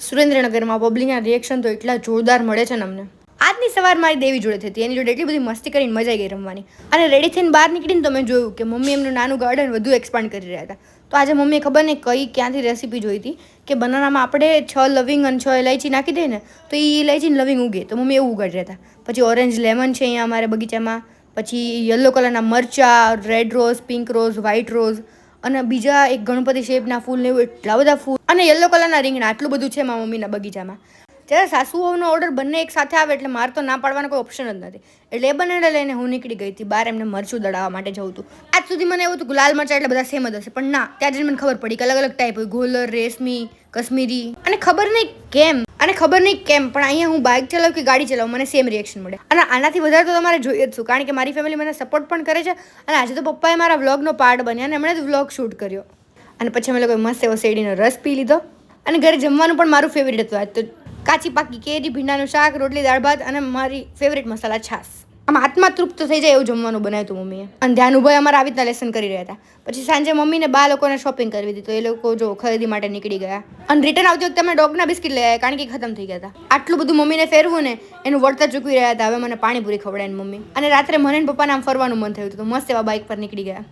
સુરેન્દ્રનગરમાં પબ્લિકના રિએક્શન તો એટલા જોરદાર મળે છે ને અમને. આજની સવાર મારી દેવી જોડે થઈ હતી. એની જોડે એટલી બધી મસ્તી કરીને મજા આવી ગઈ રમવાની. અને રેડી થઈને બહાર નીકળીને તો મેં જોયું કે મમ્મી એમનું નાનું ગાર્ડન વધુ એક્સપાન્ડ કરી રહ્યા હતા. તો આજે મમ્મીએ ખબર નહીં ક્યાંથી રેસીપી જોઈ હતી કે બનાનામાં આપણે 6 લવિંગ અને 6 ઇલાયચી નાખી દઈએ ને તો એ ઇલાયચીને લવિંગ ઉગે. તો મમ્મી એવું ઉગાડી રહ્યા હતા. પછી ઓરેન્જ લેમન છે અહીંયા અમારા બગીચામાં. પછી યલો કલરના મરચા, red rose, pink rose, white rose અને બીજા એક ગણપતિ શેપના ફૂલ ને એવું એટલા બધા ફૂલ અને યલો કલરના રીંગણા. આટલું બધું છે મારા મમ્મીના બગીચામાં. જ્યારે સાસુઓનો ઓર્ડર બંને એક સાથે આવે એટલે મારે તો ના પાડવાનો કોઈ ઓપ્શન જ નથી. એટલે એ બંનેને લઈને હું નીકળી ગઈ હતી બહાર એમને મરચું દળાવવા માટે જવું હતું. આજ સુધી મને એવું હતું કે લાલ મરચાં એટલે બધા સેમ જ હશે, પણ ના, ત્યાં જઈને મને ખબર પડી કે અલગ અલગ ટાઈપ હોય. ગોલર, રેશમી, કશ્મીરી અને ખબર નહીં કેમ પણ અહીંયા હું બાઇક ચલાવું કે ગાડી ચલાવું મને સેમ રિએક્શન મળે. અને આનાથી વધારે તો તમારે જોઈએ જ છું, કારણ કે મારી ફેમિલી મને સપોર્ટ પણ કરે છે. અને આજે તો પપ્પાએ મારા વ્લોગનો પાર્ટ બન્યા અને એમણે જ વ્લોગ શૂટ કર્યો. અને પછી અમે લોકોએ મસ્ત એવો શેરડીનો રસ પી લીધો. અને ઘરે જમવાનું પણ મારું ફેવરેટ હતું આજ તો. કાચી પાકી કેરી, ભીંડાનું શાક, રોટલી, દાળ ભાત અને મારી ફેવરેટ મસાલા છાશ. આમ આત્મા તૃપ્ત થઈ જાય એવું જમવાનું બનાવ્યું હતું મમ્મીએ. અને ધ્યાનુભાઈ અમારા આવી રીતના લેસન કરી રહ્યા હતા. પછી સાંજે મમ્મીને બા લોકોને શોપિંગ કરવી હતી, તો એ લોકો જો ખરીદી માટે નીકળી ગયા. અને રિટર્ન આવતી વખતે અમે ડોગના બિસ્કિટ લઈ આવ્યા, કારણ કે ખતમ થઈ ગયા હતા. આટલું બધું મમ્મીને ફેરવું ને એનું વળતર ચૂકવી રહ્યા હતા. હવે મને પાણીપુરી ખવડાવીને મમ્મી. અને રાત્રે મને પપ્પાને આમ ફરવાનું મન થયું હતું, તો મસ્ત એવા બાઇક પર નીકળી ગયા.